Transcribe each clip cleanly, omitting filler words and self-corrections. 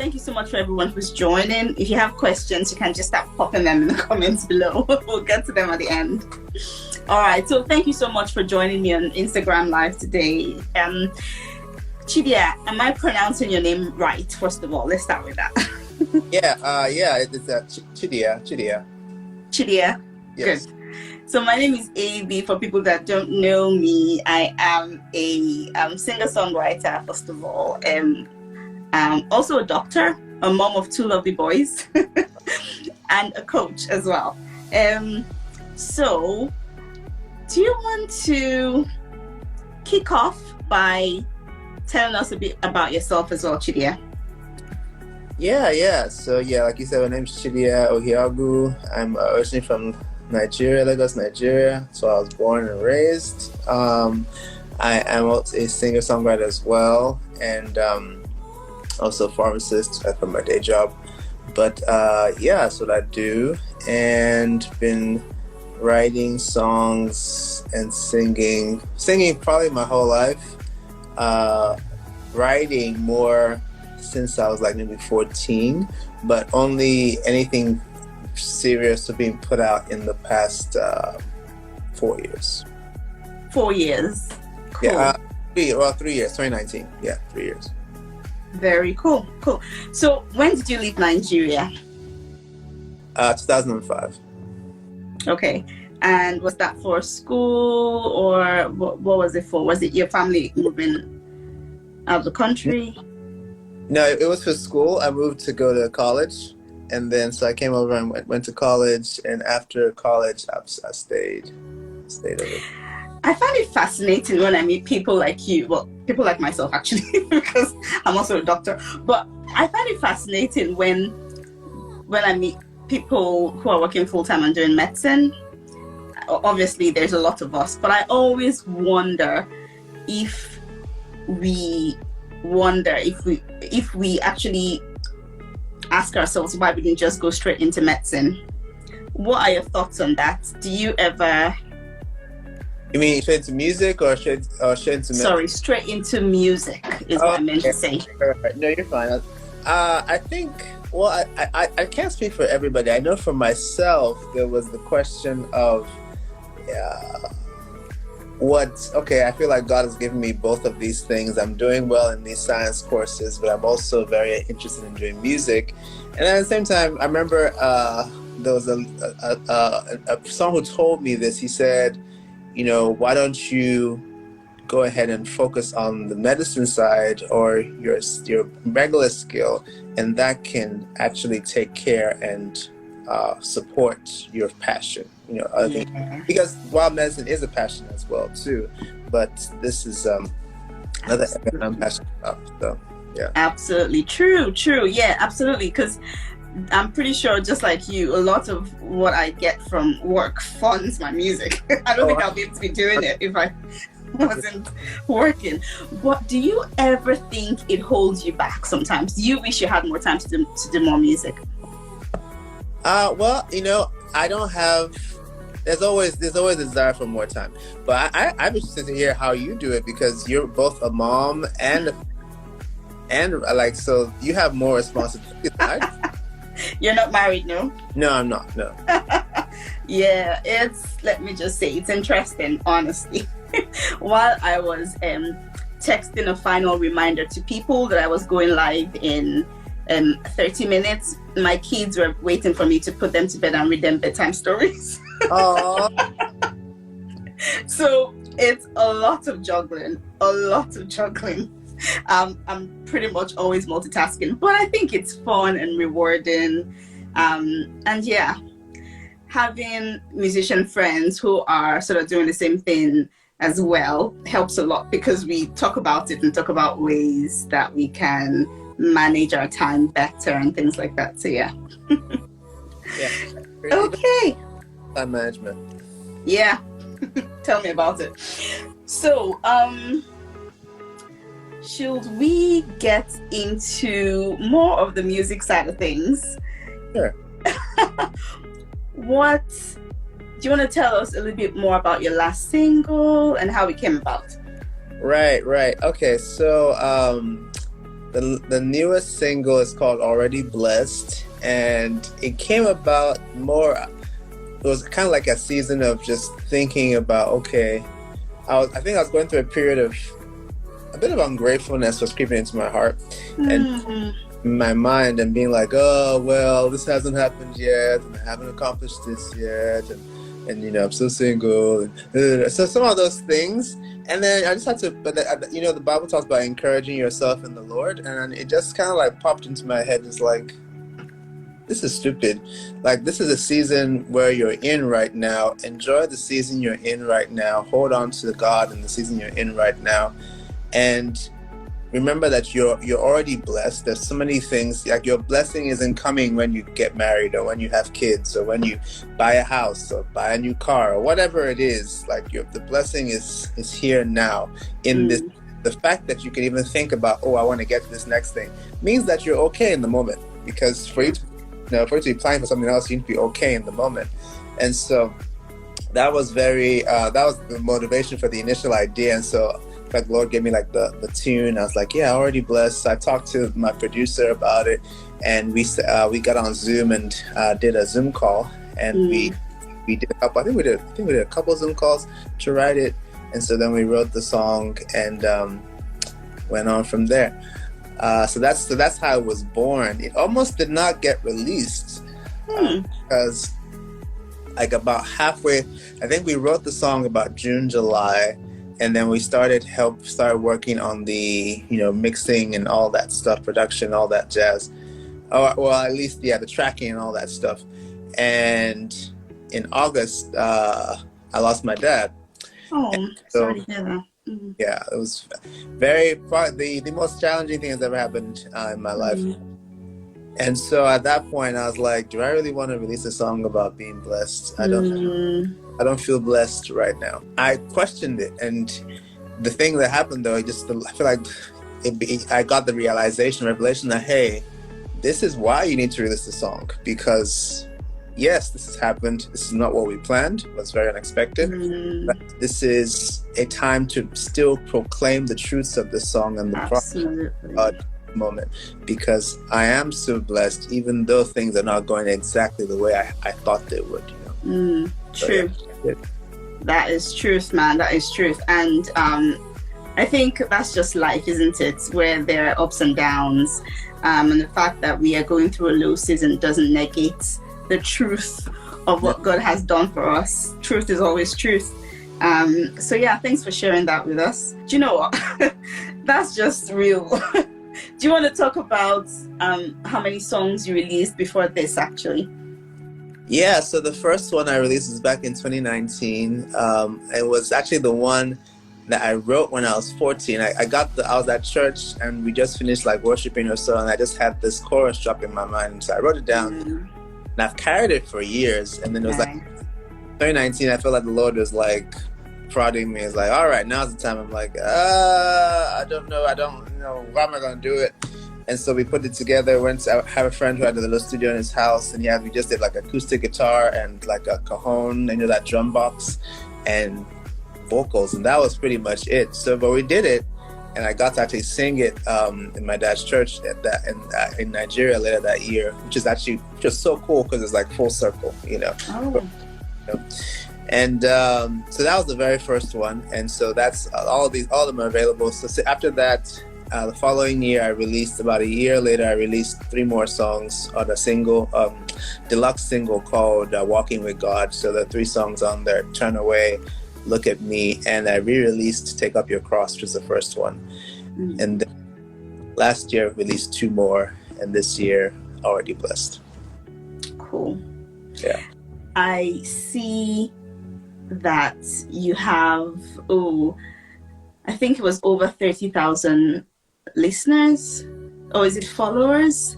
thank you so much for everyone who's joining. If you have questions, you can just start popping them in the comments below. We'll get to them at the end. All right. So thank you so much for joining me on Instagram Live today. Chidiya, am I pronouncing your name right? First of all, let's start with that. It's Chidiya. Chidiya. Yes. Good. So my name is AB. For people that don't know me, I am a singer-songwriter, first of all. Also a doctor, a mom of 2 lovely boys, and a coach as well. So do you want to kick off by telling us a bit about yourself as well, Chidiya? Yeah. So like you said, my name is Chidiya Ohiagu. I'm originally from Nigeria, Lagos, Nigeria. So I was born and raised. I am also a singer-songwriter as well, and also a pharmacist from my day job. But that's what I do, and been writing songs and singing probably my whole life. Writing more since I was like maybe 14, but only anything serious to being put out in the past 4 years. 4 years. Cool. Yeah, 3 years. 2019. Yeah, 3 years. Very cool. So when did you leave Nigeria? 2005. Okay. And was that for school, or what was it for? Was it your family moving out of the country? No, it was for school. I moved to go to college, and then so I came over and went to college. And after college, I stayed over. I find it fascinating when I meet people like you. Well, people like myself actually, because I'm also a doctor. But I find it fascinating when I meet people who are working full time and doing medicine. Obviously, there's a lot of us, but I always wonder if we actually ask ourselves why we didn't just go straight into medicine. What are your thoughts on that? Do you ever? You mean straight into music or straight into medicine? Sorry, straight into music is what I meant to say. Right. No, you're fine. I think. Well, I can't speak for everybody. I know for myself, there was the question of. I feel like God has given me both of these things. I'm doing well in these science courses, but I'm also very interested in doing music. And at the same time, I remember there was a someone who told me this. He said, why don't you go ahead and focus on the medicine side or your regular skill, and that can actually take care and support your passion. Other things. Because while medicine is a passion as well too, but this is another area I'm passionate about. So yeah, absolutely true. Yeah, absolutely. Because I'm pretty sure, just like you, a lot of what I get from work funds my music. I don't think I'll be able to be doing it if I wasn't working. But do you ever think it holds you back sometimes? Do you wish you had more time to do more music? Well, I don't have. There's always a desire for more time, but I'm interested to hear how you do it, because you're both a mom and so you have more responsibilities. Right? You're not married, no? No, I'm not. No. Yeah, let me just say, it's interesting, honestly. While I was texting a final reminder to people that I was going live in 30 minutes, my kids were waiting for me to put them to bed and read them bedtime stories. Oh. So it's a lot of juggling. I'm pretty much always multitasking, but I think it's fun and rewarding. And yeah, having musician friends who are sort of doing the same thing as well helps a lot, because we talk about it and talk about ways that we can manage our time better and things like that. So yeah. Yeah. Okay. Time management. Yeah. Tell me about it. So, should we get into more of the music side of things? Sure. What do you want to tell us a little bit more about your last single and how it came about? Right. Okay. So, The newest single is called Already Blessed, and it came about more, it was kind of like a season of just thinking about, okay, I think I was going through a period of a bit of ungratefulness was creeping into my heart and my mind, and being like, oh, well, this hasn't happened yet, and I haven't accomplished this yet, and you know, I'm still single, and so some of those things. And then I just had to, but you know, the Bible talks about encouraging yourself in the Lord, and it just kind of like popped into my head. It's like, this is stupid. Like, this is a season where you're in right now. Enjoy the season you're in right now. Hold on to God in the season you're in right now, and remember that you're already blessed. There's so many things, like your blessing isn't coming when you get married or when you have kids or when you buy a house or buy a new car or whatever it is. Like the blessing is here now in this. The fact that you can even think about, oh, I want to get to this next thing, means that you're okay in the moment. Because for you to be planning for something else, you need to be okay in the moment. And so that was that was the motivation for the initial idea. And so the Lord gave me like the tune. I was like, yeah, Already Blessed. So I talked to my producer about it, and we got on Zoom and did a Zoom call, and we did a couple. I think we did a couple Zoom calls to write it, and so then we wrote the song and went on from there. So that's how it was born. It almost did not get released because like about halfway, I think we wrote the song about June, July. And then we started working on the, you know, mixing and all that stuff, production, all that jazz. Oh, well, at least, yeah, the tracking and all that stuff. And in August, I lost my dad. Oh, sorry to hear that. Mm-hmm. Yeah, it was the most challenging thing that's ever happened in my life. And so at that point, I was like, do I really want to release a song about being blessed? I don't feel blessed right now. I questioned it, and the thing that happened though, I feel like I got the revelation that, hey, this is why you need to release the song, because yes, this has happened. This is not what we planned. It was very unexpected. But this is a time to still proclaim the truths of the song and the promise of God moment, because I am so blessed, even though things are not going exactly the way I thought they would. You know? True. So, yeah. That is truth, man. That is truth. And I think that's just life, isn't it? Where there are ups and downs. And the fact that we are going through a low season doesn't negate the truth of what God has done for us. Truth is always truth. So yeah, thanks for sharing that with us. Do you know what? That's just real. Do you want to talk about how many songs you released before this, actually? Yeah, so the first one I released was back in 2019. It was actually the one that I wrote when I was 14. I was at church and we just finished like worshiping or so, and I just had this chorus drop in my mind. So I wrote it down and I've carried it for years. And then it was like 2019, I felt like the Lord was like prodding me. It's like, all right, now's the time. I'm like, I don't know, why am I gonna do it? And so we put it together. I have a friend who had a little studio in his house, and we just did like acoustic guitar and like a cajon, that drum box, and vocals, and that was pretty much it. So, but we did it, and I got to actually sing it in my dad's church in Nigeria later that year, which is actually just so cool because it's like full circle, Oh. And so that was the very first one, and so that's all of them are available. So after that, the following year, about a year later, I released 3 more songs on a single, deluxe single called Walking with God. So there are 3 songs on there: Turn Away, Look at Me, and I re-released Take Up Your Cross, which was the first one. And then last year, I released 2 more, and this year, Already Blessed. Cool. Yeah. I see that you have, I think it was over 30,000 listeners, or is it followers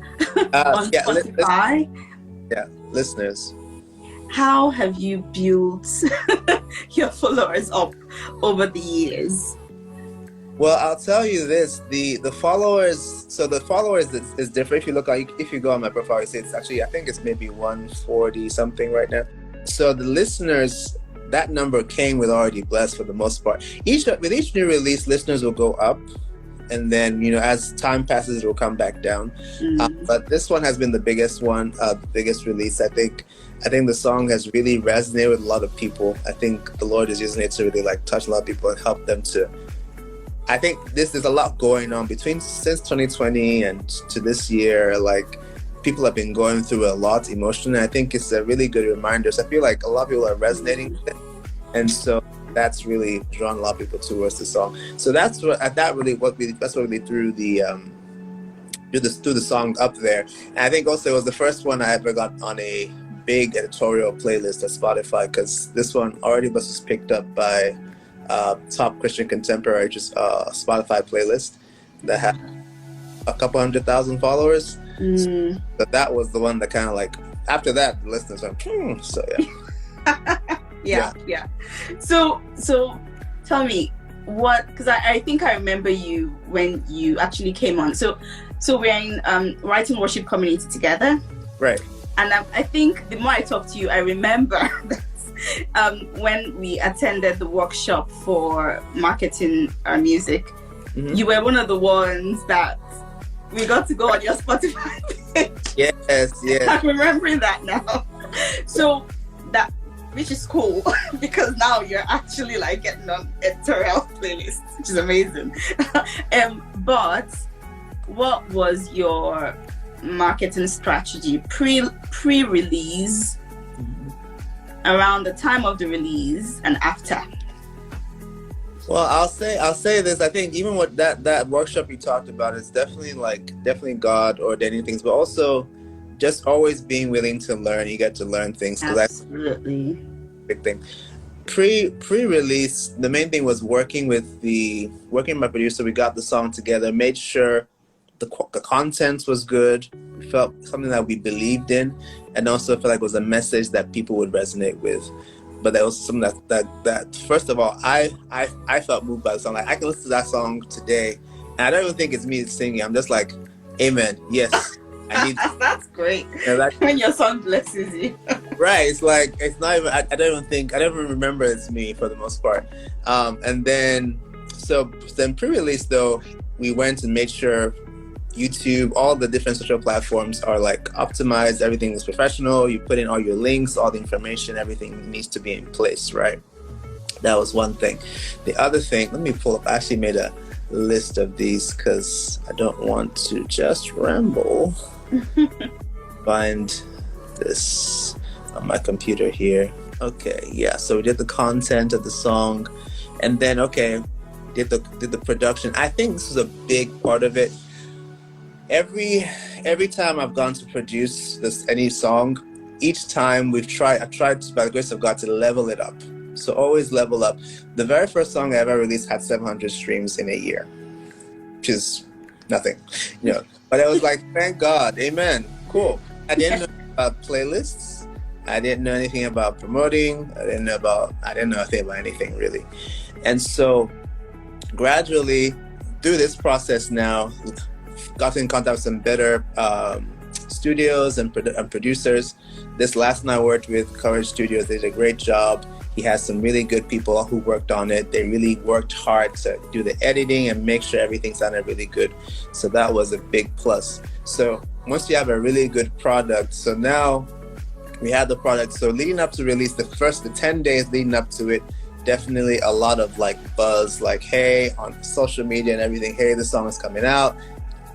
on Spotify? Listeners. How have you built your followers up over the years? Well, I'll tell you this: the followers. So the followers is different. If you go on my profile, you see it's actually, I think it's maybe 140 something right now. So the listeners, that number came with Already Blessed for the most part. With each new release, listeners will go up, and then as time passes, it will come back down. But this one has been the biggest one, the biggest release. I think the song has really resonated with a lot of people. I think the Lord is using it to really like touch a lot of people and help them to. I think there's a lot going on since 2020 and to this year. Like, people have been going through a lot emotionally. I think it's a really good reminder. So I feel like a lot of people are resonating with it, and so that's really drawn a lot of people towards the song. So that's what really threw the song up there. And I think also it was the first one I ever got on a big editorial playlist at Spotify, because this one already was picked up by Top Christian Contemporary, just Spotify playlist that had a couple 100,000 followers. But that was the one that kind of like, after that, the listeners went, so yeah. yeah. So tell me what, because I think I remember you when you actually came on. So we're in writing worship community together, right? And I think the more I talk to you, I remember that when we attended the workshop for marketing our music, you were one of the ones that we got to go on your Spotify page. Yes. I'm remembering that now. So that, which is cool, because now you're actually like getting on editorial playlist, which is amazing. But what was your marketing strategy pre-release, around the time of the release, and after? Well, I'll say this. I think even what that workshop you talked about is definitely God ordaining things, but also just always being willing to learn. You get to learn things. Absolutely. Big thing. Pre-release, the main thing was working with my producer. We got the song together, made sure the content was good, felt something that we believed in, and also felt like it was a message that people would resonate with. But there was something that first of all, I felt moved by the song. Like, I can listen to that song today, and I don't even think it's me singing. I'm just like, amen, yes. I need That's great. When your song blesses you. Right. It's like, it's not even, I don't even remember it's me for the most part. And then pre-release though, we went and made sure YouTube, all the different social platforms are like optimized. Everything is professional. You put in all your links, all the information, everything needs to be in place, right? That was one thing. The other thing, let me pull up, I actually made a list of these because I don't want to just ramble. Find this on my computer here. Okay, yeah, so we did the content of the song, and then did the production. I think this was a big part of it. Every time I've gone to produce any song, each time I've tried by the grace of God to level it up. So always level up. The very first song I ever released had 700 streams in a year, which is nothing, But I was like, thank God, amen, cool. I didn't know about playlists. I didn't know anything about promoting. I didn't know anything about anything really. And so gradually through this process now, got in contact with some better studios and producers. This last night I worked with Courage Studios. They did a great job. He has some really good people who worked on it. They really worked hard to do the editing and make sure everything sounded really good. So that was a big plus. So once you have a really good product, so now we had the product. So leading up to release, the 10 days leading up to it, definitely a lot of like buzz, like, hey, on social media and everything, hey, the song is coming out,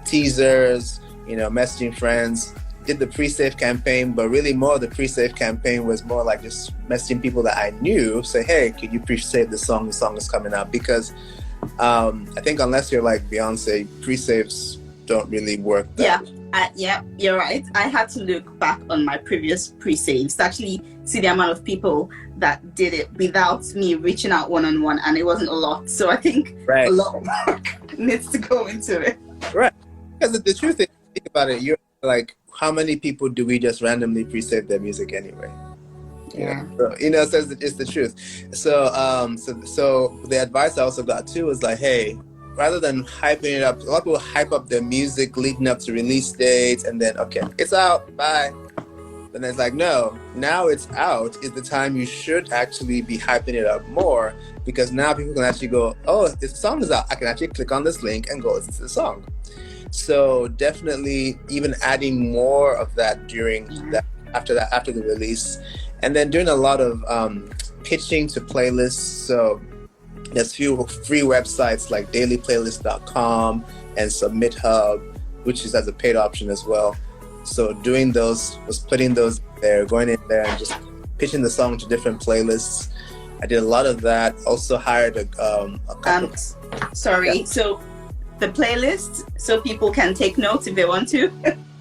teasers, messaging friends. Did the pre-save campaign, but really more of the pre-save campaign was more like just messaging people that I knew, say, hey, could you pre-save the song is coming out? Because I think unless you're like Beyonce, pre-saves don't really work that way. Yeah, you're right. I had to look back on my previous pre-saves to actually see the amount of people that did it without me reaching out one-on-one, and it wasn't a lot. So I think a lot of work needs to go into it. Right. Because the truth is, think about it, you're like, how many people do we just randomly pre-save their music anyway? Yeah. So, it's the truth. So the advice I also got too was like, hey, rather than hyping it up, a lot of people hype up their music leading up to release dates, and then, okay, it's out, bye. And it's like, no, now it's out is the time you should actually be hyping it up more, because now people can actually go, oh, this song is out. I can actually click on this link and go listen to the song. So definitely even adding more of that during that, after the release, and then doing a lot of pitching to playlists. So there's few free websites like dailyplaylist.com and Submit Hub, which is as a paid option as well. So doing those was putting those there, going in there and just pitching the song to different playlists. I did a lot of that. Also hired a couple. Sorry. Yeah. So the playlist, so people can take notes if they want to.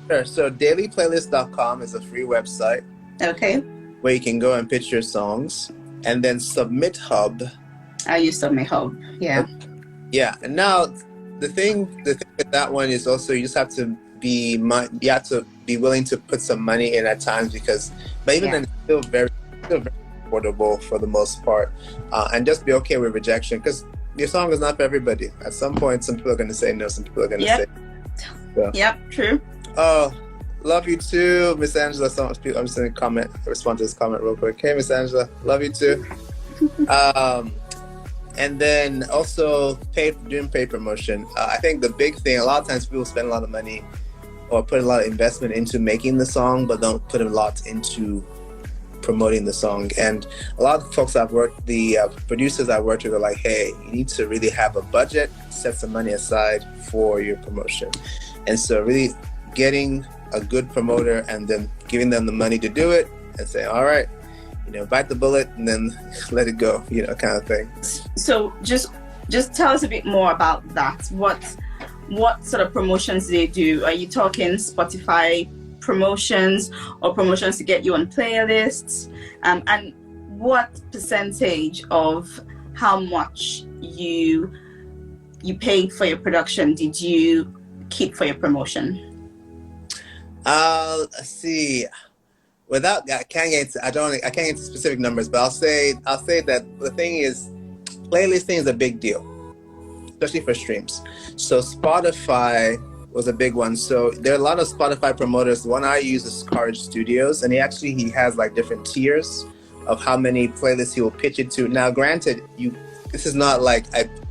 Sure. So dailyplaylist.com is a free website. Okay. Where you can go and pitch your songs, and then Submit Hub. I use Submit Hub. Yeah. Yeah. And now the thing with that one is also you just have to be willing to put some money in at times, but even then it's still very affordable for the most part, and just be okay with rejection, because your song is not for everybody. At some point, some people are going to say no, some people are going to say so. Yep, true. Oh, love you too, Miss Angela. I'm just going to respond to this comment real quick. Hey, Miss Angela, love you too. And then also doing paid promotion. I think the big thing, a lot of times people spend a lot of money or put a lot of investment into making the song, but don't put a lot into promoting the song. And a lot of folks the producers I've worked with are like, hey, you need to really have a budget, set some money aside for your promotion. And so really getting a good promoter and then giving them the money to do it and say, all right, bite the bullet and then let it go, kind of thing. So just tell us a bit more about that. What sort of promotions do they do? Are you talking Spotify promotions or promotions to get you on playlists? And what percentage of how much you paid for your production did you keep for your promotion? Let's see. I can't get into specific numbers, but I'll say that the thing is, playlisting is a big deal, especially for streams. So Spotify was a big one. So there are a lot of Spotify promoters. The one I use is Carge Studios, and he has like different tiers of how many playlists he will pitch it to. Now, granted, this is not like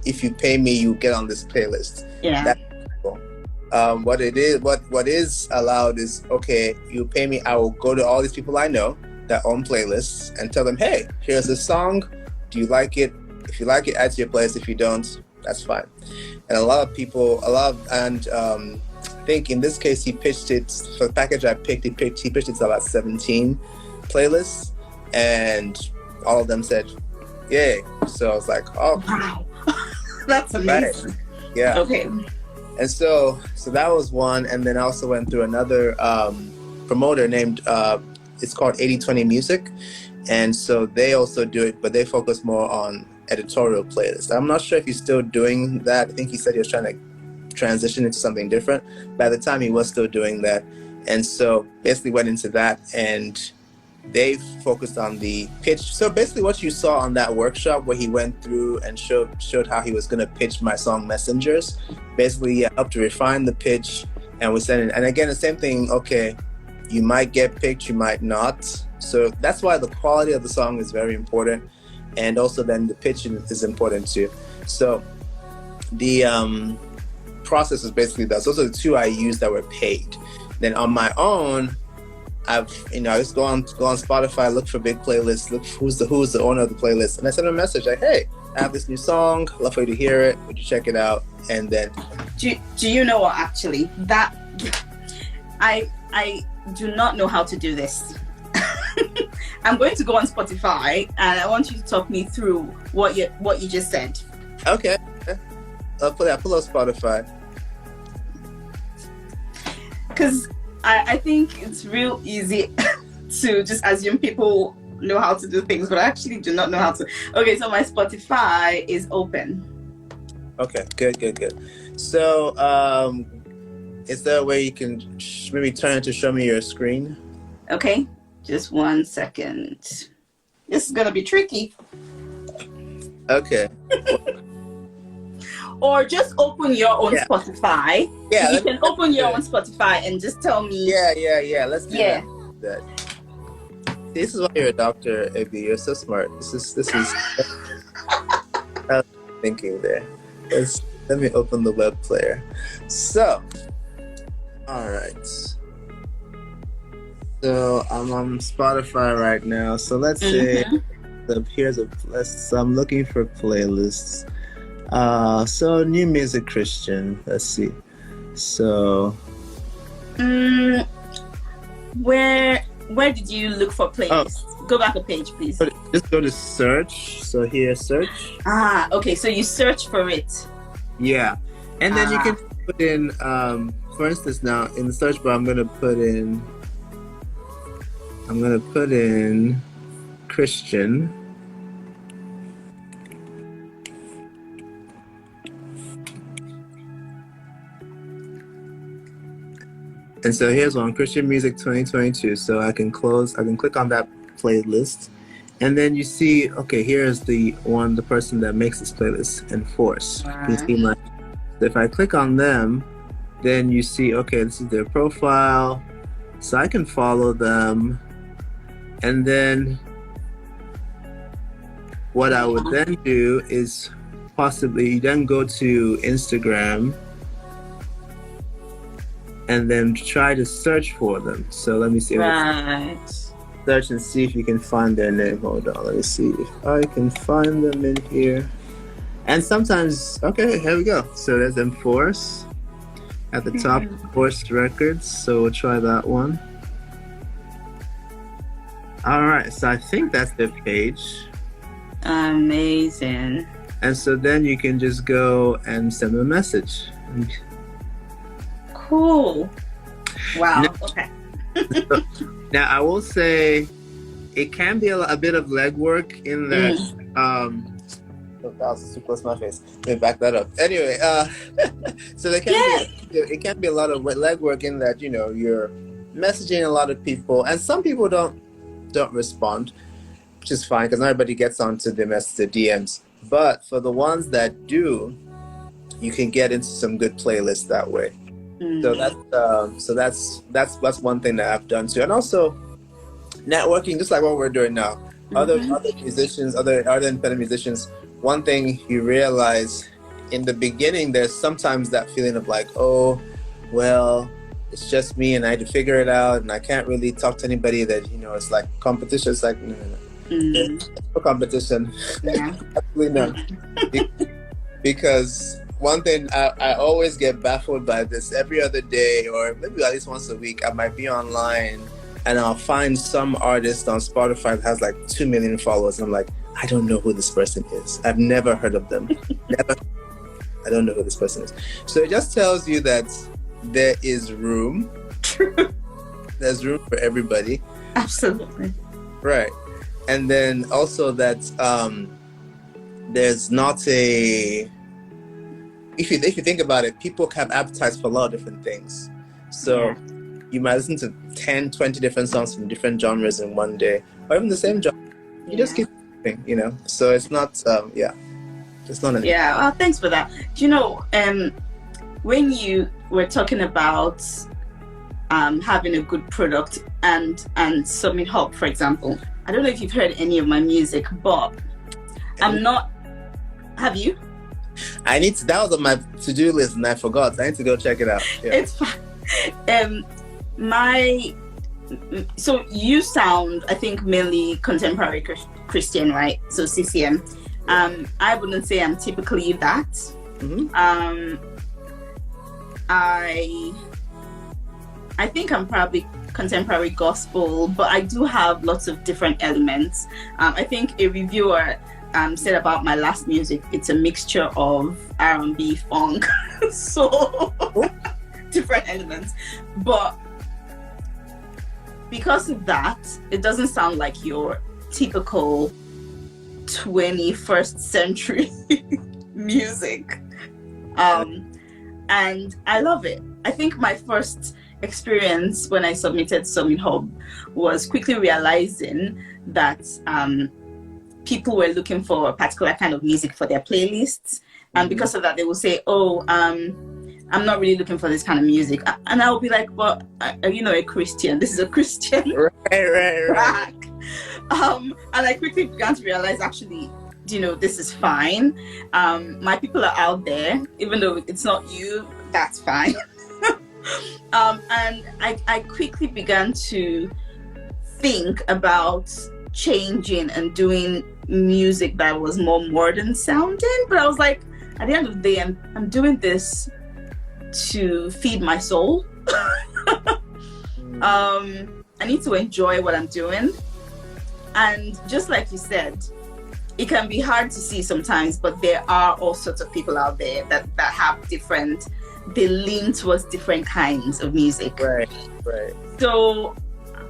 if you pay me, you get on this playlist. Yeah. That's cool. What is allowed is, okay, you pay me, I will go to all these people I know that own playlists and tell them, hey, here's a song. Do you like it? If you like it, add to your playlist. If you don't, that's fine. And I think in this case, he pitched it for the package I picked. He pitched it to about 17 playlists, and all of them said, yay. So I was like, oh, wow, that's amazing. Right. Yeah. Okay. And so that was one. And then I also went through another promoter named, it's called 80/20 Music. And so they also do it, but they focus more on editorial playlists. I'm not sure if he's still doing that. I think he said he was trying to transition into something different. By the time he was still doing that. And so basically went into that, and they focused on the pitch. So basically what you saw on that workshop where he went through and showed how he was going to pitch my song Messengers, basically helped to refine the pitch, and we sent it. And again, the same thing, okay, you might get picked, you might not. So that's why the quality of the song is very important. And also then the pitch is important too. So the process is basically that. So those are the two I used that were paid. Then on my own, I just go on Spotify, look for big playlists, look who's the owner of the playlist, and I send them a message like, hey, I have this new song, love for you to hear it, would you check it out? And then do you know what, actually, that I do not know how to do this. I'm going to go on Spotify and I want you to talk me through what you just said. Okay. I'll pull up Spotify. Because I think it's real easy to just assume people know how to do things, but I actually do not know how to. Okay, so my Spotify is open. Okay, good. So, is there a way you can maybe turn it to show me your screen? Okay, just 1 second. This is gonna be tricky. Okay. Or just open your own Spotify. Yeah, you can open your own Spotify and just tell me. Yeah. Let's do that. This is why you're a doctor, Abby. You're so smart. This is I was thinking there. Let me open the web player. So, all right. So I'm on Spotify right now. So let's say so I'm looking for playlists. So new music Christian. Let's see. So where did you look for playlists? Go back a page, please. Just go to search. So here, search. Okay. So you search for it. Yeah, and then you can put in, for instance, now in the search bar, I'm gonna put in Christian. And so here's one, Christian Music 2022. So I can click on that playlist. And then you see, okay, here's the person that makes this playlist, Enforce. You see if I click on them, then you see, okay, this is their profile. So I can follow them. And then what I would then do is possibly then go to Instagram and then try to search for them. So let me see. Right. Search and see if you can find their name. Hold on, let me see if I can find them in here. And sometimes, okay, here we go. So there's Enforce at the top, Enforce Records. So we'll try that one. All right, so I think that's their page. Amazing. And so then you can just go and send them a message. Cool. Wow. Okay. Now I will say, it can be a bit of legwork in that. Oh, that was too close to my face. Let me back that up. Anyway, so it can be a lot of legwork in that, you know, you're messaging a lot of people, and some people don't respond, which is fine because not everybody gets onto the DMs. But for the ones that do, you can get into some good playlists that way. So that's one thing that I've done too, and also networking, just like what we're doing now. Other musicians, other independent musicians. One thing you realize in the beginning, there's sometimes that feeling of like, oh, well, it's just me and I had to figure it out, and I can't really talk to anybody. That, you know, it's like competition. It's like no. It's no competition. Yeah. Absolutely not. Because one thing I always get baffled by this. Every other day, or maybe at least once a week, I might be online and I'll find some artist on Spotify that has like 2 million followers. And I'm like, I don't know who this person is. I've never heard of them. I don't know who this person is. So it just tells you that there is room. There's room for everybody. Absolutely. Right. And then also that there's not a... If you think about it, people have appetites for a lot of different things. So you might listen to 10, 20 different songs from different genres in one day, or even the same genre. You just keep thinking, you know. So it's not, it's not an... Yeah, well, thanks for that. Do you know, when you were talking about having a good product and Summit Hub, for example, I don't know if you've heard any of my music, but I'm not... Have you? I need to. That was on my to-do list, and I forgot. I need to go check it out. Yeah. It's fine. So you sound, I think, mainly contemporary Christian, right? So CCM. I wouldn't say I'm typically that. I think I'm probably contemporary gospel, but I do have lots of different elements. I think a reviewer said about my last music, it's a mixture of R&B, funk, so different elements. But because of that, it doesn't sound like your typical 21st century music. And I love it. I think my first experience when I submitted Summit Hub was quickly realizing that people were looking for a particular kind of music for their playlists, and because of that they will say, oh, I'm not really looking for this kind of music, and I'll be like, well, are you not a Christian? This is a Christian right. track. And I quickly began to realize, actually, this is fine. My people are out there, even though it's not you, that's fine. And I quickly began to think about changing and doing music that was more modern sounding. But I was like, at the end of the day, I'm doing this to feed my soul. I need to enjoy what I'm doing. And just like you said, it can be hard to see sometimes, but there are all sorts of people out there that have they lean towards different kinds of music. Right. So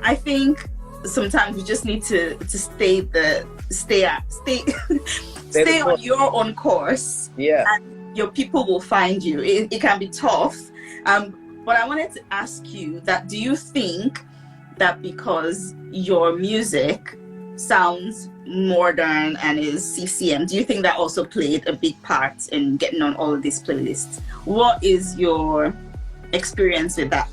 I think sometimes we just need to stay on your own course. Yeah. And your people will find you. It can be tough. But I wanted to ask you that, do you think that because your music sounds modern and is CCM, do you think that also played a big part in getting on all of these playlists? What is your experience with that?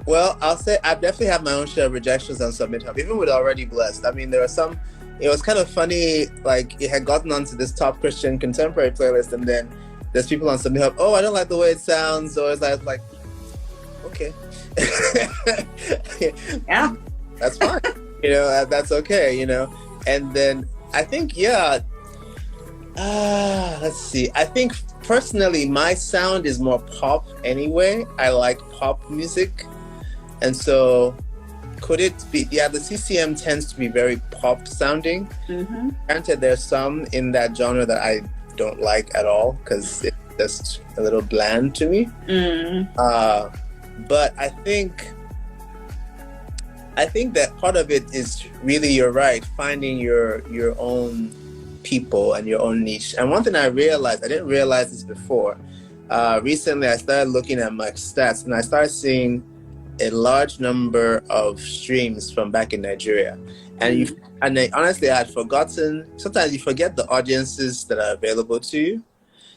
Well, I'll say I've definitely had my own share of rejections on Submit Hub, even with Already Blessed. I mean, there were some, it was kind of funny, like it had gotten onto this top Christian contemporary playlist, and then there's people on Submit Hub, oh, I don't like the way it sounds, or it's like, okay. Yeah. That's fine. That's okay, And then I think, let's see. I think personally, my sound is more pop anyway. I like pop music. And so could it be, the CCM tends to be very pop sounding. Mm-hmm. Granted, there's some in that genre that I don't like at all because it's just a little bland to me. But I think that part of it is really, you're right, finding your own people and your own niche. And one thing I realized, I didn't realize this before, recently I started looking at my stats and I started seeing a large number of streams from back in Nigeria. And honestly, I had forgotten, sometimes you forget the audiences that are available to you.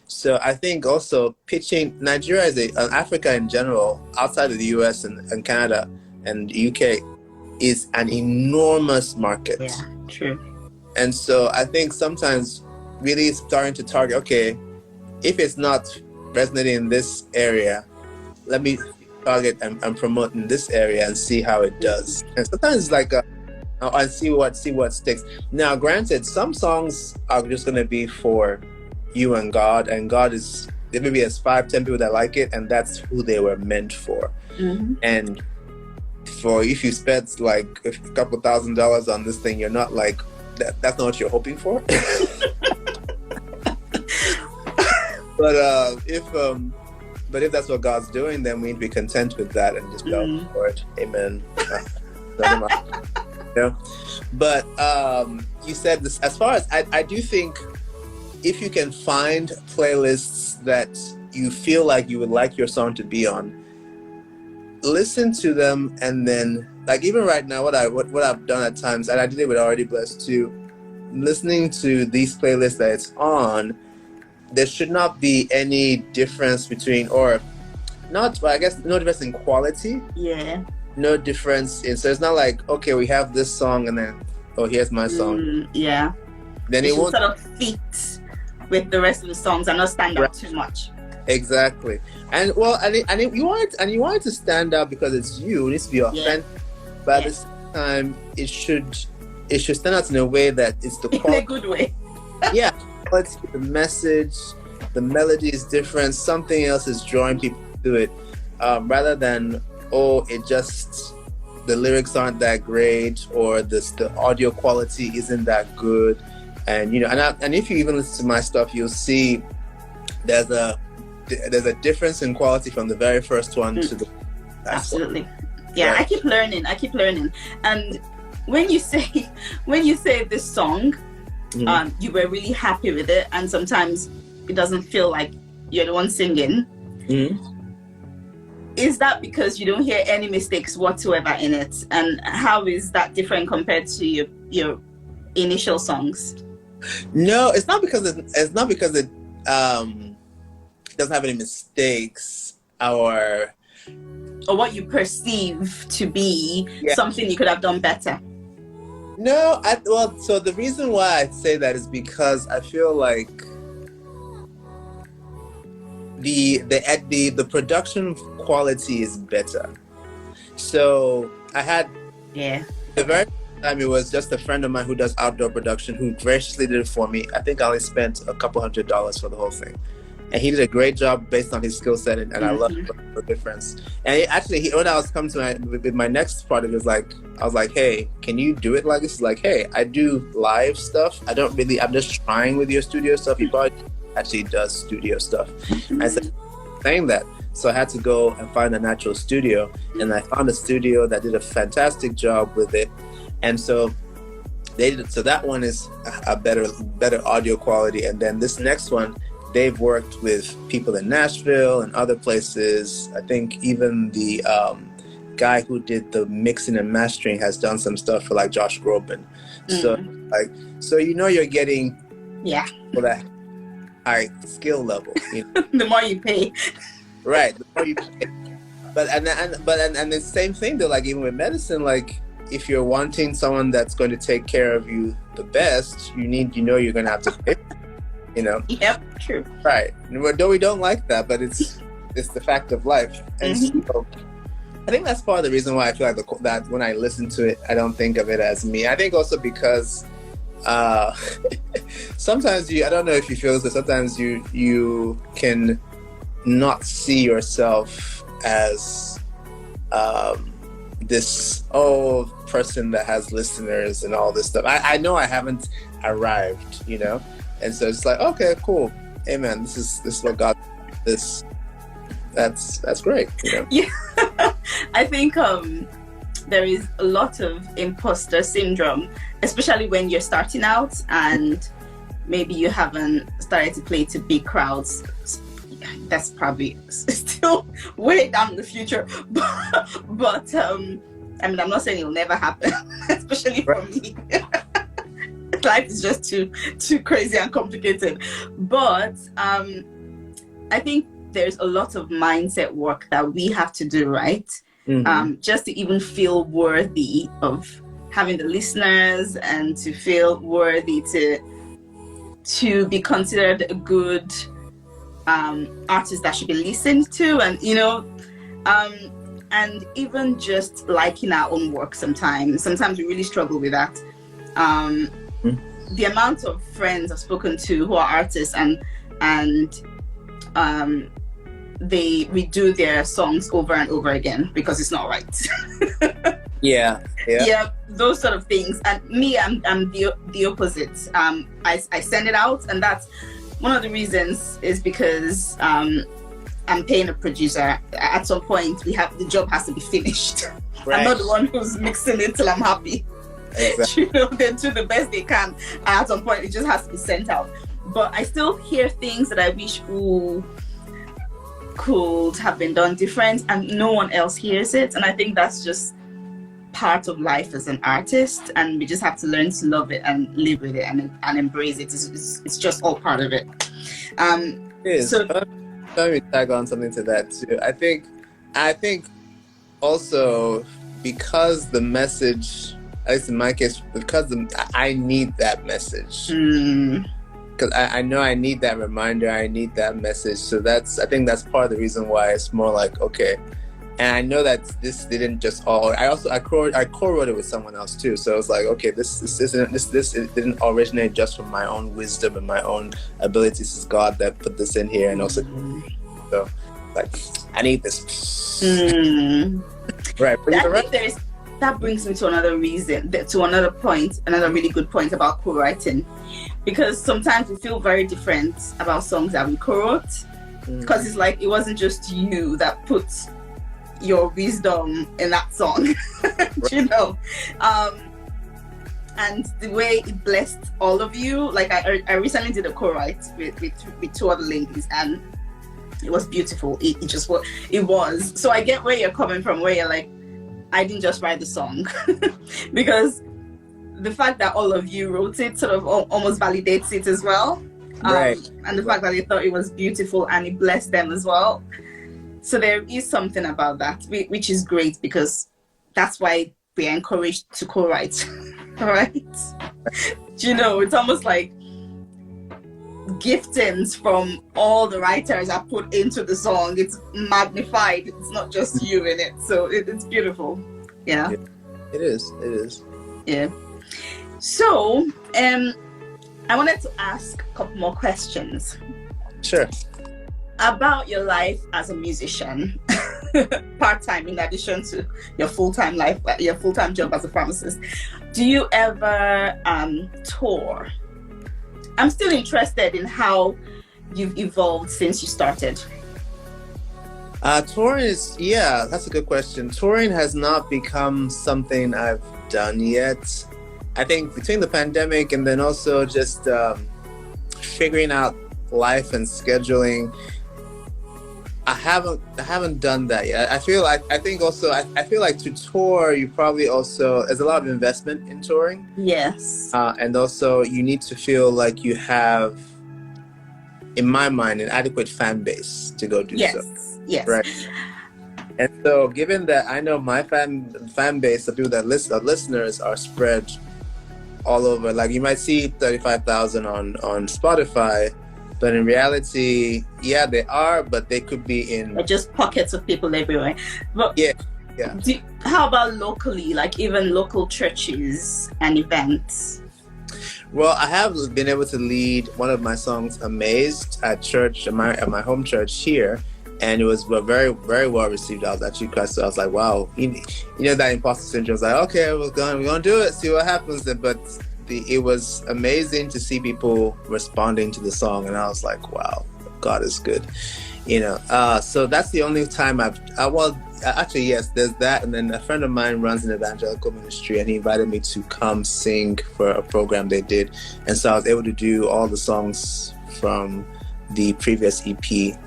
So I think also pitching, Nigeria is Africa in general, outside of the US and Canada and UK, is an enormous market. Yeah, true. And so I think sometimes really starting to target, okay, if it's not resonating in this area, let me target and promote in this area and see how it does. And sometimes it's like and see what sticks. Now, granted, some songs are just going to be for you and God is, there maybe has 5-10 people that like it, and that's who they were meant for. Mm-hmm. And if you spent like a couple $1,000s on this thing, you're not like that's not what you're hoping for. But if that's what God's doing, then we need to be content with that and just go for it. Amen. But you said this, as far as I do think, if you can find playlists that you feel like you would like your song to be on, listen to them, and then, like, even right now, what I've done at times, and I did it with Already Blessed too, listening to these playlists that it's on, there should not be any difference between, or not, well, I guess no difference in quality. Yeah. No difference in, so it's not like, okay, we have this song and then, oh, here's my song. Yeah. Then it won't sort of fit with the rest of the songs and not stand out too much. Exactly. And well, you want it to stand out because it's you. It needs to be authentic. Yeah. But at the same time, it should stand out in a way that it's the quality. In a good way. Yeah. But the message, the melody is different. Something else is drawing people to it, rather than the lyrics aren't that great, or the audio quality isn't that good. And and if you even listen to my stuff, you'll see there's a difference in quality from the very first one to the last absolutely one. Yeah, right. I keep learning and when you say this song, you were really happy with it, and sometimes it doesn't feel like you're the one singing. Is that because you don't hear any mistakes whatsoever in it? And how is that different compared to your initial songs? No, it's not because it doesn't have any mistakes. or what you perceive to be Yeah. something you could have done better? No, well, so the reason why I say that is because I feel like the production quality is better. So I had the very time it was just a friend of mine who does outdoor production who graciously did it for me. I think I only spent a couple $100 for the whole thing. And he did a great job based on his skill set, and I love the difference. And when I was coming to with my next project, I was like, hey, can you do it like this? He's like, hey, I do live stuff. I'm just trying with your studio stuff. He probably actually does studio stuff. I said, saying that. So I had to go and find a natural studio, and I found a studio that did a fantastic job with it. And so that one is a better audio quality. And then this next one, they've worked with people in Nashville and other places. I think even the guy who did the mixing and mastering has done some stuff for like Josh Groban. So you're getting for that high skill level. You know? The more you pay. Right. The more you pay. But the same thing though, like even with medicine, like if you're wanting someone that's going to take care of you the best, you're gonna have to pay. You know. Yep, true. Right. Though we don't like that, but it's the fact of life. And so I think that's part of the reason why I feel like that when I listen to it, I don't think of it as me. I think also because sometimes I don't know if you feel this, but sometimes you can not see yourself as this person that has listeners and all this stuff. I know I haven't arrived, you know. And so it's like, okay, cool. Hey man, this is what God this that's great. You know? Yeah. I think there is a lot of imposter syndrome, especially when you're starting out and maybe you haven't started to play to big crowds. That's probably still way down in the future. But I mean, I'm not saying it'll never happen, especially for me. Life is just too crazy and complicated. But I think there's a lot of mindset work that we have to do, right? Just to even feel worthy of having the listeners and to feel worthy to be considered a good artist that should be listened to, and you know, and even just liking our own work sometimes we really struggle with that. The amount of friends I've spoken to who are artists and they redo their songs over and over again because it's not right. Yeah, those sort of things. And me, I'm the opposite. I send it out, and that's one of the reasons is because I'm paying a producer. At some point, the job has to be finished. Right. I'm not the one who's mixing it till I'm happy. Exactly. You know, they do the best they can. At some point, it just has to be sent out. But I still hear things that I wish could have been done different, and no one else hears it. And I think that's just part of life as an artist, and we just have to learn to love it and live with it and embrace it. It's just all part of it. It is. So let me tag on something to that too. I think also because the message, at least in my case, because I need that message. Because I know I need that reminder, I need that message. So I think that's part of the reason why it's more like, okay. And I know that this didn't just I co-wrote it with someone else too. So it's like, okay, this didn't originate just from my own wisdom and my own abilities. This is God that put this in here, and also, so like, I need this. Right. I think that brings me to another reason, to another point, another really good point about co-writing, because sometimes we feel very different about songs that we co-wrote, because it's like it wasn't just you that put your wisdom in that song. You know, and the way it blessed all of you. Like I recently did a co-write with two other ladies, and it was beautiful. It just what it was. So I get where you're coming from, where you're like, I didn't just write the song. Because the fact that all of you wrote it sort of almost validates it as well. Right. And the fact that they thought it was beautiful and it blessed them as well. So there is something about that, which is great, because that's why we are encouraged to co-write, right? It's almost like giftings from all the writers are put into the song. It's magnified. It's not just you in it. So it's beautiful. Yeah. It is. Yeah. So, I wanted to ask a couple more questions. Sure. About your life as a musician, part-time, in addition to your full-time life, your full-time job as a pharmacist. Do you ever tour? I'm still interested in how you've evolved since you started. Touring that's a good question. Touring has not become something I've done yet. I think between the pandemic and then also just figuring out life and scheduling, I haven't done that yet. I feel like to tour, you probably also, there's a lot of investment in touring. Yes. And also you need to feel like you have, in my mind, an adequate fan base to go do so. Yes. Right. And so given that I know my fan base, the people that listeners are spread all over, like you might see 35,000 on Spotify, but in reality, yeah, they are, but they could be in... They're just pockets of people everywhere. But yeah. How about locally, like even local churches and events? Well, I have been able to lead one of my songs, Amazed, at church, at my home church here. And it was very, very well received. I was actually crushed. So I was like, wow, you know, that imposter syndrome. I was like, okay, we're gonna do it, see what happens. But it was amazing to see people responding to the song. And I was like, wow, God is good. So that's the only time actually, yes, there's that. And then a friend of mine runs an evangelical ministry, and he invited me to come sing for a program they did. And so I was able to do all the songs from the previous EP.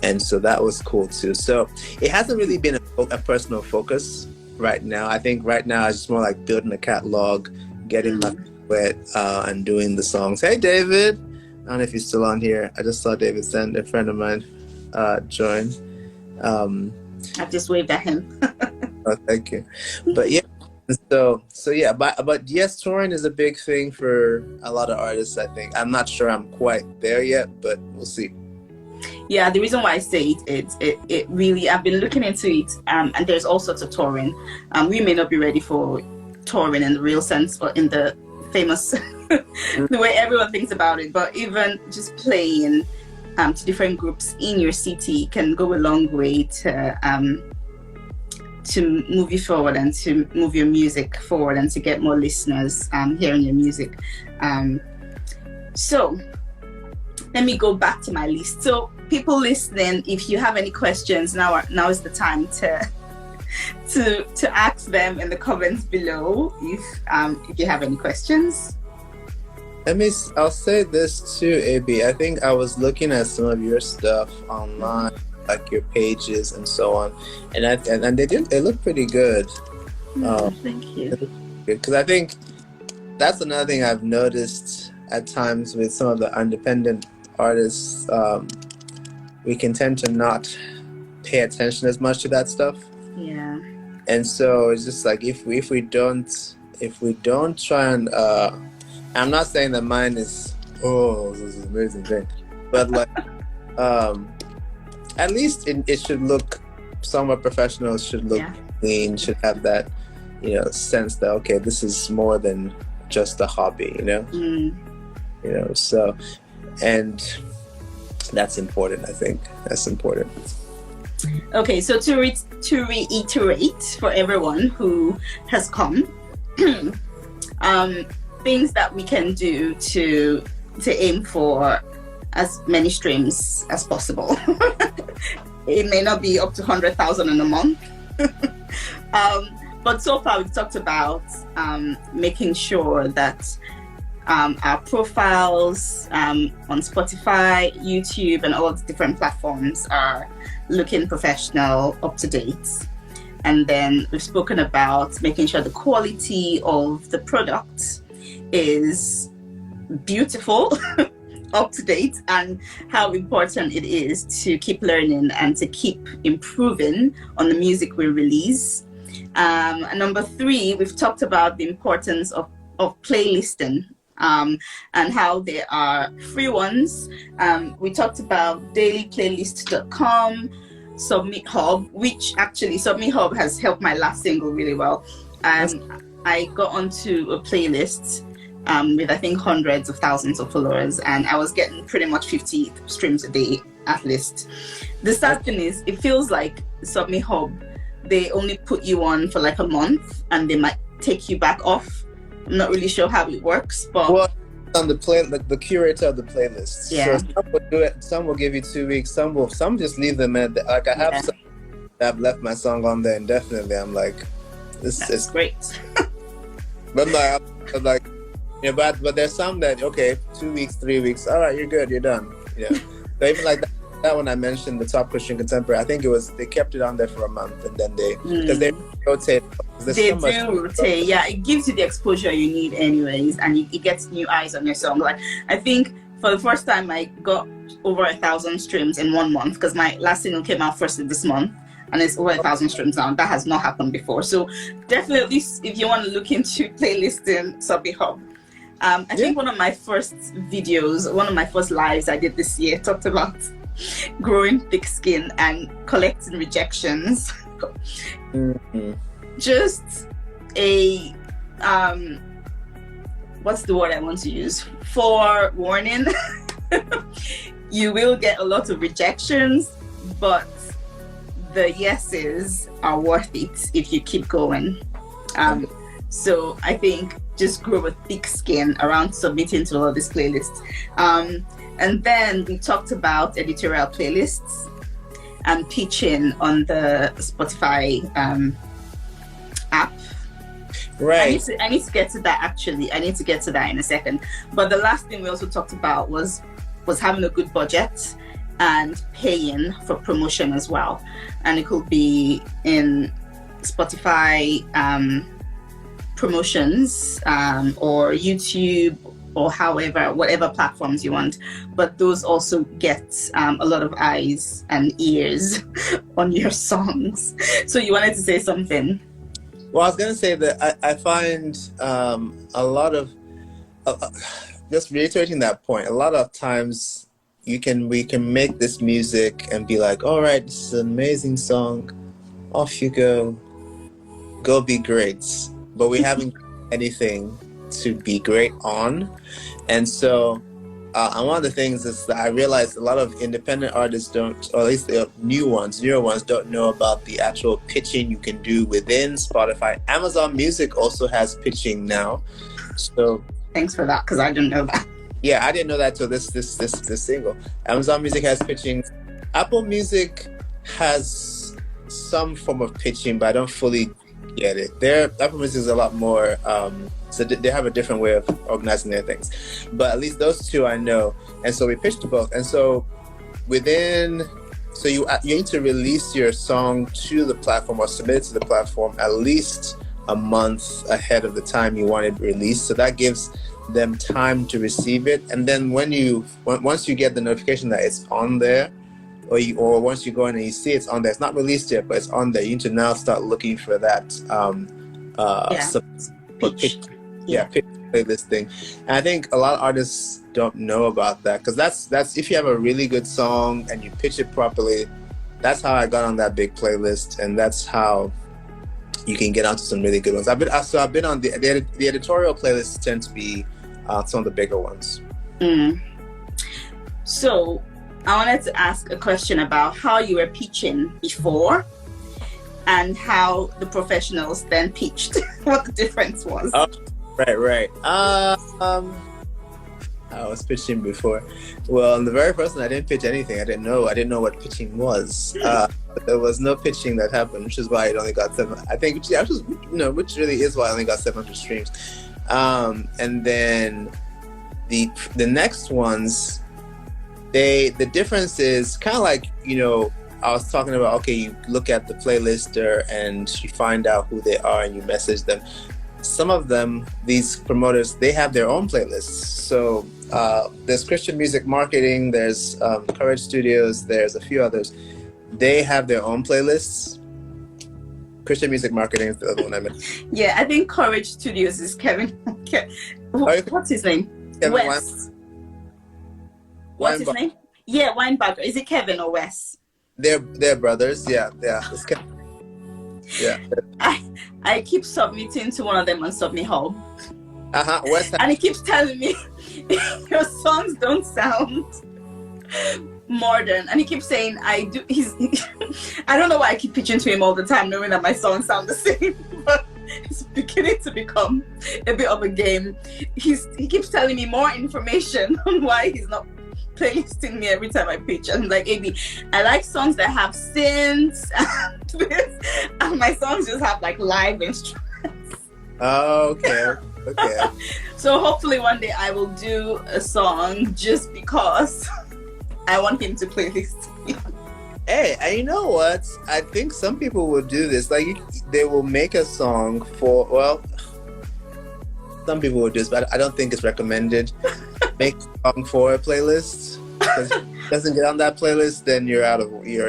And so that was cool too. So it hasn't really been a personal focus right now. I think right now it's just more like building a catalog, getting my feet wet, and doing the songs. Hey, David. I don't know if he's still on here. I just saw David send a friend of mine join. I just waved at him. Oh, thank you. But yeah, so yeah, but yes, touring is a big thing for a lot of artists, I think. I'm not sure I'm quite there yet, but we'll see. Yeah, the reason why I say it really, I've been looking into it, and there's all sorts of touring. We may not be ready for touring in the real sense, or in the famous, the way everyone thinks about it, but even just playing to different groups in your city can go a long way to move you forward and to move your music forward and to get more listeners hearing your music. So let me go back to my list. So people listening, if you have any questions, now is the time to ask them in the comments below if you have any questions. I'll say this too, AB. I think I was looking at some of your stuff online, like your pages and so on, and they look pretty good. Thank you. Because I think that's another thing I've noticed at times with some of the independent artists. We can tend to not pay attention as much to that stuff. Yeah. And so it's just like if we don't try and I'm not saying that mine is this is an amazing thing, but like at least it should look somewhat professional. It should look clean. Should have that sense that okay, this is more than just a hobby. So and that's important. I think that's important. Okay, so to reiterate for everyone who has come, things that we can do to aim for as many streams as possible. It may not be up to 100,000 in a month, but so far we've talked about making sure that our profiles on Spotify, YouTube, and all the different platforms are looking professional, up to date. And then we've spoken about making sure the quality of the product is beautiful up to date and how important it is to keep learning and to keep improving on the music we release. And number 3, we've talked about the importance of playlisting, and how there are free ones. We talked about dailyplaylist.com, Submit Hub, which actually Submit Hub has helped my last single really well. I got onto a playlist with I think hundreds of thousands of followers, and I was getting pretty much 50 streams a day at least. The sad thing is, it feels like Submit Hub, they only put you on for like a month and they might take you back off. I'm not really sure how it works, but well, on the curator of the playlist. Yeah. So some will do it. Some will give you 2 weeks. Some just leave them at like I have some that I've left my song on there indefinitely. I'm like, this is great. But I'm like, yeah, but there's some that 2 weeks, 3 weeks. All right, you're good, you're done. Yeah. So even like that one I mentioned, the top Christian contemporary. I think they kept it on there for a month and then because they rotate. They do rotate. Yeah, it gives you the exposure you need anyways, and it gets new eyes on your song. Like I think for the first time I got over 1,000 streams in 1 month, because my last single came out first of this month and it's over 1,000 streams now. That has not happened before. So definitely, if you want to look into playlisting, Subby Hub. I think one of my first videos, one of my first lives I did this year, talked about growing thick skin and collecting rejections. Mm-hmm. Just a what's the word I want to use? Forewarning. You will get a lot of rejections, but the yeses are worth it if you keep going. So I think just grow a thick skin around submitting to all of these playlists. And then we talked about editorial playlists and pitching on the Spotify app. Right. I need to get to that actually. I need to get to that in a second. But the last thing we also talked about was having a good budget and paying for promotion as well. And it could be in Spotify promotions or YouTube or whatever platforms you want. But those also get a lot of eyes and ears on your songs. So you wanted to say something? Well, I was going to say that I find a lot of, just reiterating that point, a lot of times we can make this music and be like, all right, this is an amazing song, off you go be great. But we haven't anything to be great on. And so one of the things is that I realized a lot of independent artists don't, or at least the newer ones don't know about the actual pitching you can do within Spotify. Amazon Music also has pitching now. So thanks for that, because I didn't know that. Yeah, I didn't know that till this single. Amazon Music has pitching. Apple Music has some form of pitching, but I don't fully get it. Apple Music is a lot more, so they have a different way of organizing their things. But at least those two I know. And so we pitched to both. And so you need to release your song to the platform or submit it to the platform at least a month ahead of the time you want it released. So that gives them time to receive it. And then once you get the notification that it's on there, or once you go in and you see it's on there, it's not released yet, but it's on there, you need to now start looking for that pitch playlist thing. And I think a lot of artists don't know about that, because that's if you have a really good song and you pitch it properly, that's how I got on that big playlist, and that's how you can get onto some really good ones. I've been on the editorial playlists tend to be some of the bigger ones. So I wanted to ask a question about how you were pitching before and how the professionals then pitched. What the difference was. Oh, right. I was pitching before. Well, in the very first one, I didn't pitch anything. I didn't know what pitching was. There was no pitching that happened, which is why it only got 7. I think, which really is why I only got 700 streams. And then the next ones, the difference is kind of like, I was talking about, okay, you look at the playlister and you find out who they are and you message them. Some of them, these promoters, they have their own playlists. So there's Christian Music Marketing, there's Courage Studios, there's a few others. They have their own playlists. Christian Music Marketing is the other one I meant. Yeah, I think Courage Studios is Kevin. What's his name? Kevin Wes. What's his name? Yeah, Weinberger. Is it Kevin or Wes? They're brothers. Yeah. It's Kevin. Yeah. I keep submitting to one of them on Submit Hub. Wes. And he keeps telling me your songs don't sound modern, and he keeps saying I don't know why I keep pitching to him all the time knowing that my songs sound the same, but it's beginning to become a bit of a game. He keeps telling me more information on why he's not playlisting me every time I pitch. And I'm like, AB, I like songs that have synths and my songs just have like live instruments. Oh, okay. So hopefully one day I will do a song just because I want him to playlist me. Hey, and you know what? I think some people will do this. Like, they will make a song for, well, some people will do this, but I don't think it's recommended. Make a song for a playlist. Because if it doesn't get on that playlist, then you're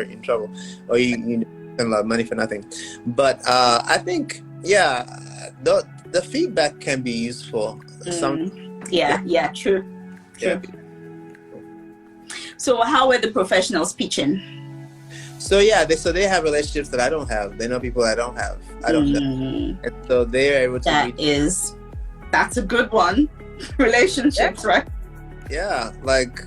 in trouble. Or you spend a lot of money for nothing. But I think, yeah, the feedback can be useful. Yeah, true. Yeah. So how were the professionals pitching? So yeah, they have relationships that I don't have. They know people I don't have. I don't know. And so they're able to that's a good one. Relationships, right? Yeah, like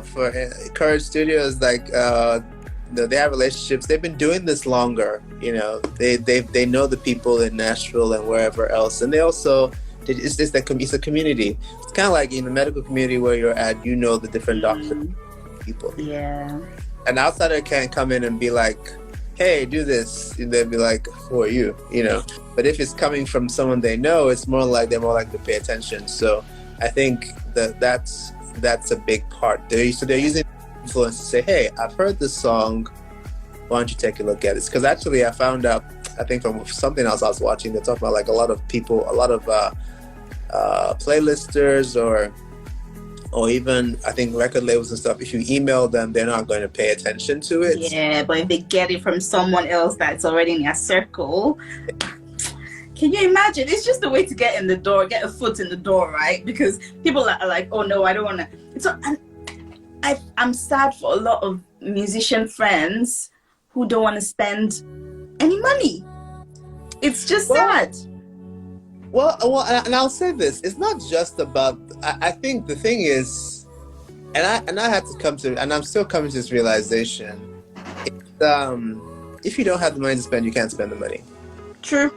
for Courage Studios, like they have relationships. They've been doing this longer. You know, they know the people in Nashville and wherever else, and they also it's a community. It's kind of like in the medical community where you're at. You know the different doctors, people. Yeah. An outsider can't come in and be like, hey, do this. And they'd be like, who are you? You know. But if it's coming from someone they know, it's more like they're more likely to pay attention. So I think that's a big part. They're using influence to say, hey, I've heard this song. Why don't you take a look at it? Because actually I found out, I think from something else I was watching, they talk about like a lot of people, a lot of playlisters or even I think record labels and stuff, if you email them, they're not going to pay attention to it. Yeah, but if they get it from someone else that's already in their circle, can you imagine? It's just a way to get in the door, get a foot in the door, right? Because people are like, oh no, I don't want to. So I'm sad for a lot of musician friends who don't want to spend any money. It's just sad. Well, and I'll say this: it's not just about. I think the thing is, and I had to come to, and I'm still coming to this realization. If you don't have the money to spend, you can't spend the money. True.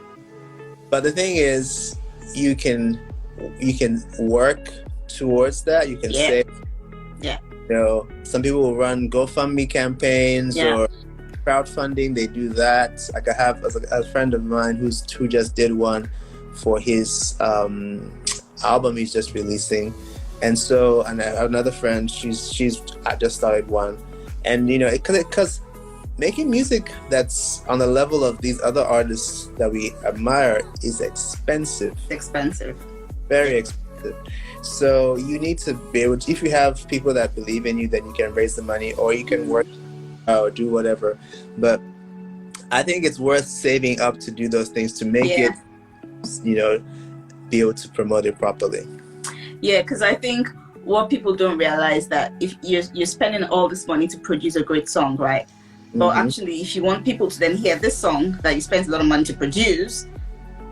But the thing is, you can work towards that. You can save. Yeah. You know, some people will run GoFundMe campaigns or crowdfunding. They do that. Like I have a friend of mine who just did one for his album he's just releasing, and so another friend I just started one, and you know because making music that's on the level of these other artists that we admire is expensive. Very expensive. So you need to be able to, if you have people that believe in you, then you can raise the money or you can work or do whatever. But I think it's worth saving up to do those things to make it, you know, be able to promote it properly. Yeah, because I think what people don't realize that if you're spending all this money to produce a great song, right? But actually, if you want people to then hear this song that you spent a lot of money to produce,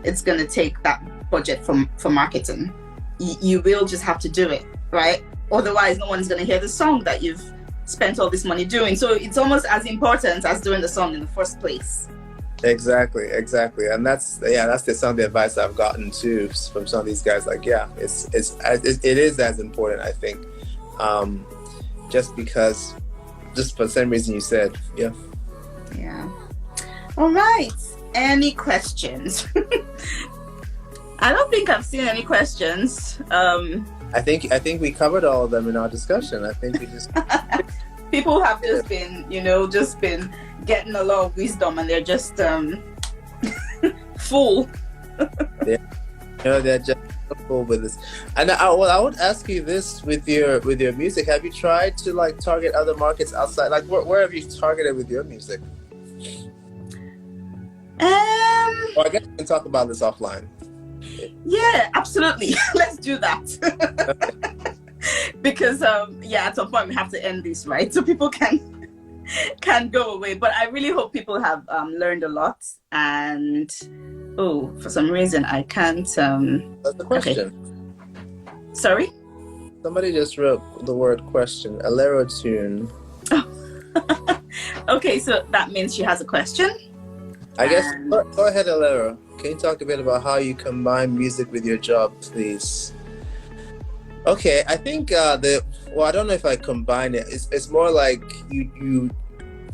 it's going to take that budget for marketing. You will just have to do it, right? Otherwise, no one's going to hear the song that you've spent all this money doing. So it's almost as important as doing the song in the first place. Exactly. And that's some of the advice I've gotten too from some of these guys. Like, it is as important, I think, just for the same reason you said. Yeah. All right. Any questions? I don't think I've seen any questions. I think we covered all of them in our discussion. I think we just people have just been getting a lot of wisdom, and they're just full. They're just so cool with this. And I would ask you this with your music. Have you tried to like target other markets outside? Like where have you targeted with your music? Or I guess we can talk about this offline. Yeah, absolutely. Let's do that. Because yeah, at some point we have to end this, right? So people can go away. But I really hope people have learned a lot. And for some reason I can't. That's the question. Okay. Sorry. Somebody just wrote the word question. Alero tune. Oh. Okay, so that means she has a question. I guess go ahead, Alero. Can you talk a bit about how you combine music with your job, please? Okay, I think I don't know if I combine it. It's more like you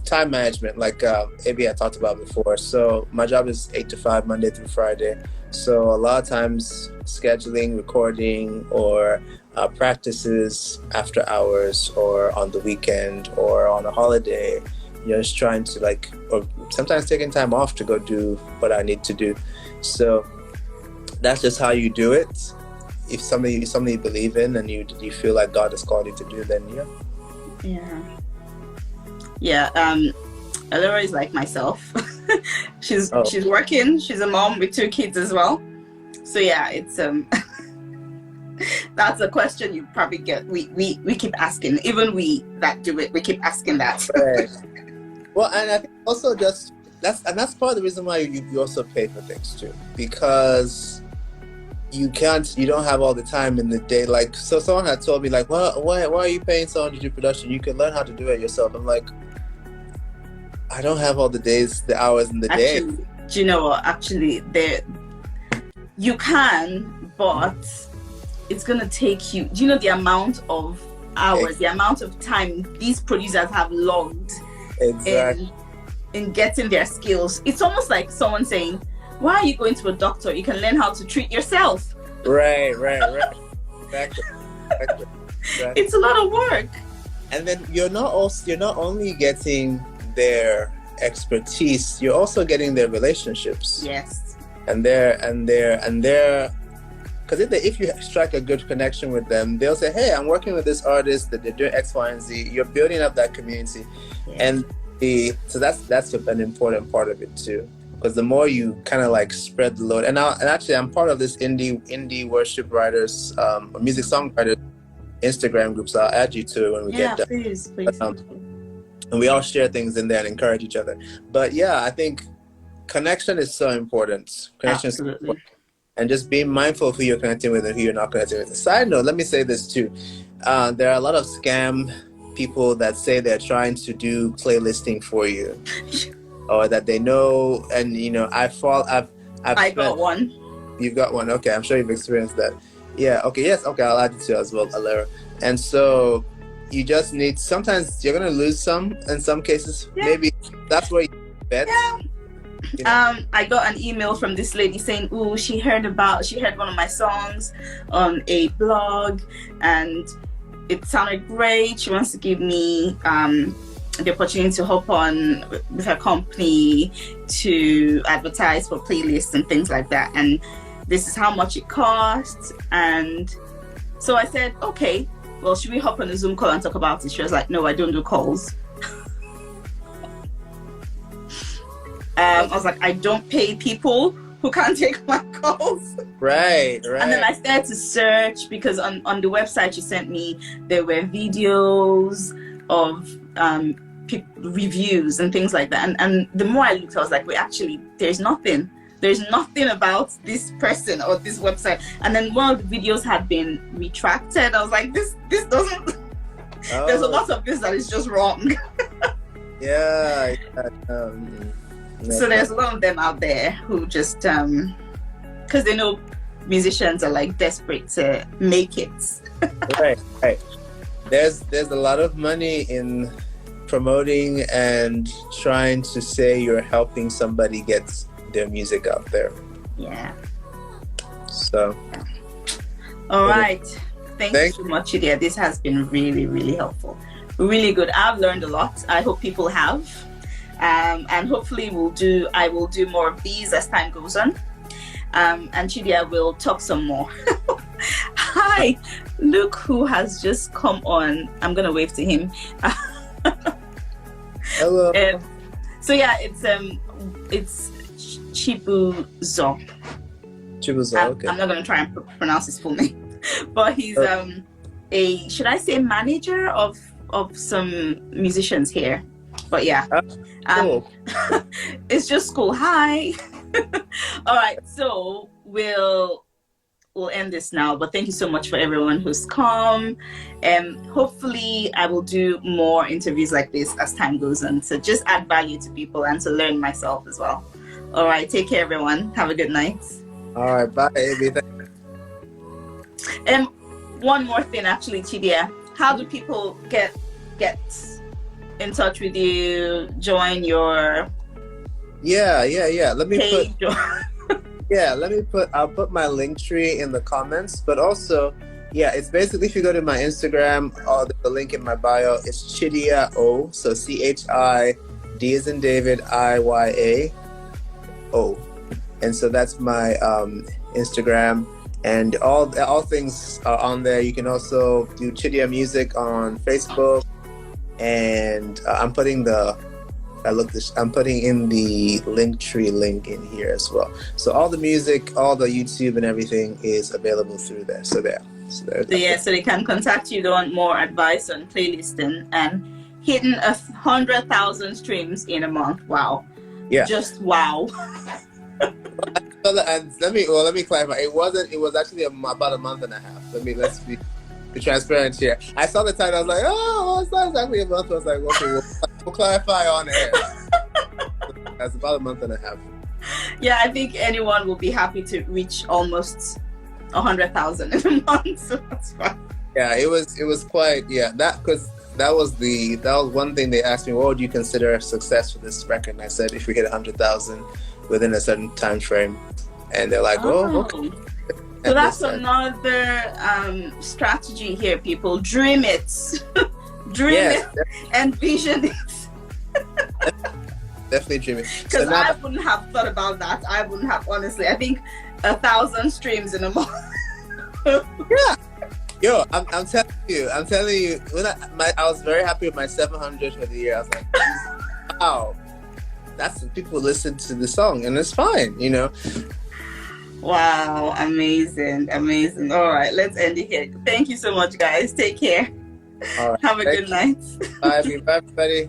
time management, like maybe I talked about before. So my job is 8 to 5, Monday through Friday. So a lot of times scheduling, recording, or practices after hours, or on the weekend, or on a holiday. You're just trying to or sometimes taking time off to go do what I need to do. So that's just how you do it. If something you believe in and you feel like God has called you to do, then yeah. Alora is like myself. she's working. She's a mom with 2 kids as well. So yeah, it's that's a question you probably get. We keep asking. Even we that do it, we keep asking that. Right. Well, and I think also that's part of the reason why you also pay for things too, because you don't have all the time in the day. Like, so someone had told me like, well, why are you paying someone to do production? You can learn how to do it yourself. I'm like, I don't have all the hours in the day. Do you know what? Actually, you can, but it's gonna take you. Do you know the amount of hours, the amount of time these producers have logged in getting their skills? It's almost like someone saying, why are you going to a doctor? You can learn how to treat yourself. Right. Exactly. It's a lot of work. And then you're not only getting their expertise, you're also getting their relationships. Yes. And their because if you strike a good connection with them, they'll say, hey, I'm working with this artist that they're doing X, Y, and Z. You're building up that community. Yes. And so that's an important part of it too. Because the more you kind of like spread the load, and actually I'm part of this indie worship writers, music songwriters Instagram group, so I'll add you to it when we get done. Please. And we all share things in there and encourage each other. But yeah, I think connection is so important. Connection is so important. And just being mindful of who you're connecting with and who you're not connecting with. Side note, let me say this too. There are a lot of scam people that say they're trying to do playlisting for you. Or that they know, and I've got one. You've got one, okay. I'm sure you've experienced that. Yeah, okay, yes, okay, I'll add it to you as well, Alera. And so you just need, sometimes you're gonna lose some in some cases. Yeah. Maybe that's where you bet. Yeah. I got an email from this lady saying, she heard one of my songs on a blog and it sounded great. She wants to give me the opportunity to hop on with her company to advertise for playlists and things like that, and this is how much it costs. And so I said, okay, well, should we hop on a Zoom call and talk about it? She was like, no, I don't do calls. I was like, I don't pay people who can't take my calls. Right. And then I started to search, because on the website you sent me, there were videos of reviews and things like that, and the more I looked, I was like, wait, actually there's nothing about this person or this website. And then one of the videos had been retracted. I was like, this doesn't there's a lot of this that is just wrong. So there's a lot of them out there who just because they know musicians are like desperate to make it. right there's a lot of money in promoting and trying to say you're helping somebody get their music out there. Yeah. So. All right. Thanks so much, Chidiya. This has been really, really helpful. Really good. I've learned a lot. I hope people have. And hopefully I will do more of these as time goes on. And Chidiya will talk some more. Hi, look who has just come on. I'm gonna wave to him. Hello. So yeah, it's Chibuzo. Chibuzo, okay. I'm not gonna try and pronounce his full name, but he's a, should I say, manager of some musicians here. But yeah, Cool. it's just cool. Hi. All right, so we'll end this now, but thank you so much for everyone who's come, and hopefully I will do more interviews like this as time goes on, so just add value to people and to learn myself as well. All right, take care everyone, have a good night. All right, bye Amy. One more thing actually, Chidiya, how do people get in touch with you, join your Yeah, let me page I'll put my link tree in the comments, but also, yeah, it's basically, if you go to my Instagram, the link in my bio, it's Chidiya O, so C-H-I-D as in David, I-Y-A-O. And so that's my Instagram, and all things are on there. You can also do Chidiya Music on Facebook, and I'm putting in the Linktree link in here as well. So all the music, all the YouTube and everything is available through there. So they can contact you. They want more advice on playlisting and hitting 100,000 streams in a month. Wow. Yeah. Just wow. And let me clarify. It was actually about a month and a half. Let's be transparent here. I saw the title. I was like, oh, it's not exactly a month. I was like, okay, we'll clarify on air. That's about a month and a half. Yeah, I think anyone will be happy to reach almost 100,000 in a month. So that's fine. Yeah, it was quite, yeah. That was one thing they asked me. What would you consider a success for this record? And I said, if we hit 100,000 within a certain time frame. And they're like, oh okay. So that's another strategy here, people. Dream it. Dream it and vision it. Definitely dream it. Because I wouldn't have thought about that. I wouldn't have, honestly. I think 1,000 streams in a month. Yeah. Yo, I'm telling you, when I was very happy with my 700 for the year. I was like, wow, that's when people listen to the song, and it's fine, you know. Wow, amazing. All right, let's end it here. Thank you so much, guys. Take care. All right, have a good night. Bye, everybody.